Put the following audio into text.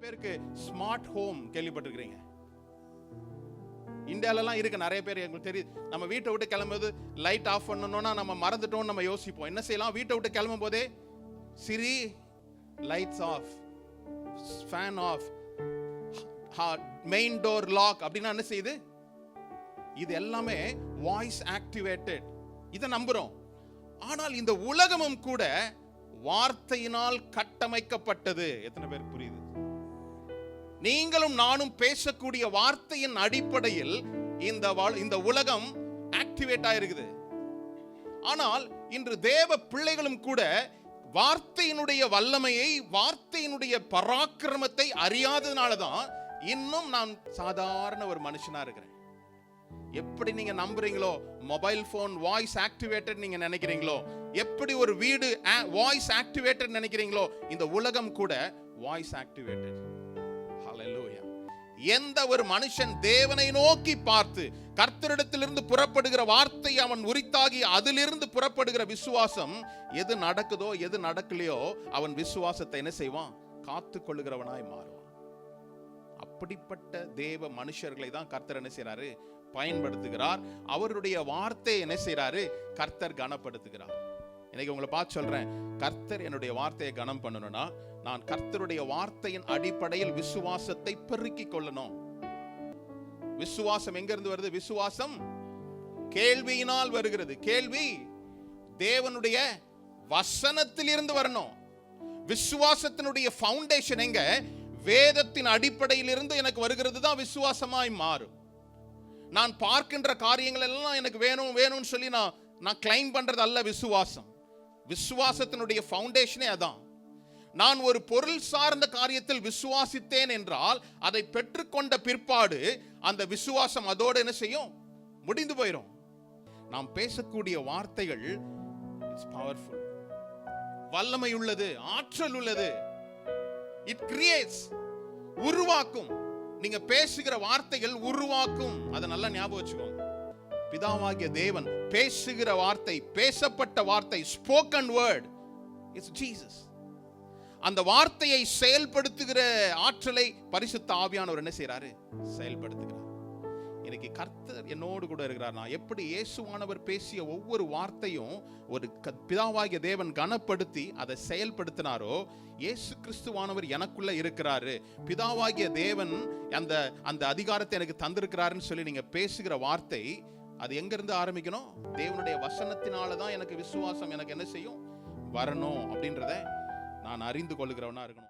பேருக்கு smart home கேள்விப்பட்டிருக்கிறீங்க? இந்தியாலலாம் இருக்கு, நிறைய பேர் எங்களுக்கு தெரியுது. நம்ம வீட்டை விட்டு கிளம்பும்போது லைட் ஆஃப் பண்ணணும்னா நம்ம மறந்துட்டோம், நம்ம யோசிப்போம். என்ன செய்யலாம்? வீட்டை விட்டு கிளம்பும் போதே Siri lights off, fan off, main door lock அப்படின்னா என்ன செய்யுது? இது எல்லாமே வாய்ஸ் ஆக்டிவேட்டட். இதை நம்புறோம். ஆனால் இந்த உலகமும் கூட வார்த்தையினால் கட்டமைக்கப்பட்டது. எத்தனை பேருக்கு புரியுது? நீங்களும் நானும் பேசக்கூடிய வார்த்தையின் அடிப்படையில் இந்த உலகம் ஆக்டிவேட் ஆயிருக்குது. ஆனால் இன்று தேவ பிள்ளைகளும் கூட வார்த்தையினுடைய வல்லமையை, வார்த்தையினுடைய பராக்கிரமத்தை அறியாததுனால தான் இன்னும் நான் சாதாரண ஒரு மனுஷனா இருக்கிறேன். எப்படி நீங்க நம்புறீங்களோ, மொபைல் போன் வாய்ஸ் ஆக்டிவேட்டட் நீங்க நினைக்கிறீங்களோ, எப்படி ஒரு வீடு வாய்ஸ் ஆக்டிவேட்டட் நினைக்கிறீங்களோ, இந்த உலகம் கூட வாய்ஸ் ஆக்டிவேட்டட். ஹல்லேலூயா. எந்த ஒரு மனுஷன் தேவனை நோக்கி பார்த்து கர்த்தரிடத்திலிருந்து புறப்படுகிற வார்த்தை அவன் உரித்தாகி அதிலிருந்து புறப்படுகிற விசுவாசம், எது நடக்குதோ எது நடக்கலையோ அவன் விசுவாசத்தை என்ன செய்வான்? காத்து கொள்ளுகிறவனாய் மாறுவான். அப்படிப்பட்ட தேவ மனுஷர்களை தான் கர்த்தர் என்ன செய்றாரு? பயன்படுத்துகிறார். அவருடைய வார்த்தையை என்ன செய்றாரு? கர்த்தர் கனப்படுத்துகிறார். இன்னைக்கு உங்களை பார்த்து சொல்றேன், கர்த்தர் என்னுடைய வார்த்தையை கனம் பண்ணணும்னா நான் கர்த்தருடைய வார்த்தையின் அடிப்படையில் விசுவாசத்தை பெருக்கிக் கொள்ளணும். விசுவாசம் எங்க இருந்து வருது? விசுவாசம் கேள்வியினால் வருகிறது. கேள்வி தேவனுடைய வசனத்தில் இருந்து வரணும். விசுவாசத்தினுடைய ஃபவுண்டேஷன் எங்க? வேதத்தின் அடிப்படையில் இருந்து எனக்கு வருகிறது தான் விசுவாசமாய் மாறும். நான் பார்க்கின்ற காரியங்கள் எல்லாம் எனக்கு வேணும் வேணும்னு சொல்லி நான் கிளைம் பண்றது அல்ல விசுவாசம். விசுவாசத்தினுடைய ஃபவுண்டேஷனே அதான். நான் ஒரு பொருள் சார்ந்த காரியத்தில் விசுவாசித்தேன் என்றால் அதை பெற்றுக்கொண்ட பிற்பாடு அந்த விசுவாசம் அதோடு என்ன செய்யும்? முடிந்து போயிடும். நாம் பேசக்கூடிய வார்த்தைகள் இட்ஸ் பவர்ஃபுல், வல்லமை உள்ளது, ஆற்றல் உள்ளது. இட் கிரியேட்ஸ், உருவாக்கும். நீங்க பேசுகிற வார்த்தைகள் உருவாக்கும். அதை நல்லா ஞாபகம் வச்சுக்கோங்க. பிதாவாகிய தேவன் பேசுகிற வார்த்தை, பேசப்பட்ட வார்த்தை, ஸ்போக்கன் வேர்ட் இட்ஸ் ஜீசஸ். அந்த வார்த்தையை செயல்படுத்துகிற ஆற்றலை பரிசுத்த ஆவியானவர் என்ன செய்றாரு? செயல்படுத்துகிறார். இன்னைக்கு கர்த்தர் என்னோடு கூட இருக்கிறார். நான் எப்படி இயேசுவானவர் பேசிய ஒவ்வொரு வார்த்தையும் ஒரு பிதாவாகிய தேவன் கனப்படுத்தி அதை செயல்படுத்தினாரோ, இயேசு கிறிஸ்துவானவர் எனக்குள்ள இருக்கிறாரு, பிதாவாகிய தேவன் அந்த அதிகாரத்தை எனக்கு தந்திருக்கிறாருன்னு சொல்லி நீங்க பேசுகிற வார்த்தை, அது எங்க இருந்து ஆரம்பிக்கணும்? தேவனுடைய வசனத்தினால தான் எனக்கு விசுவாசம் எனக்கு என்ன செய்யும்? வரணும் அப்படின்றத நான் அறிந்து கொள்ளுகிறவனா இருக்கணும்.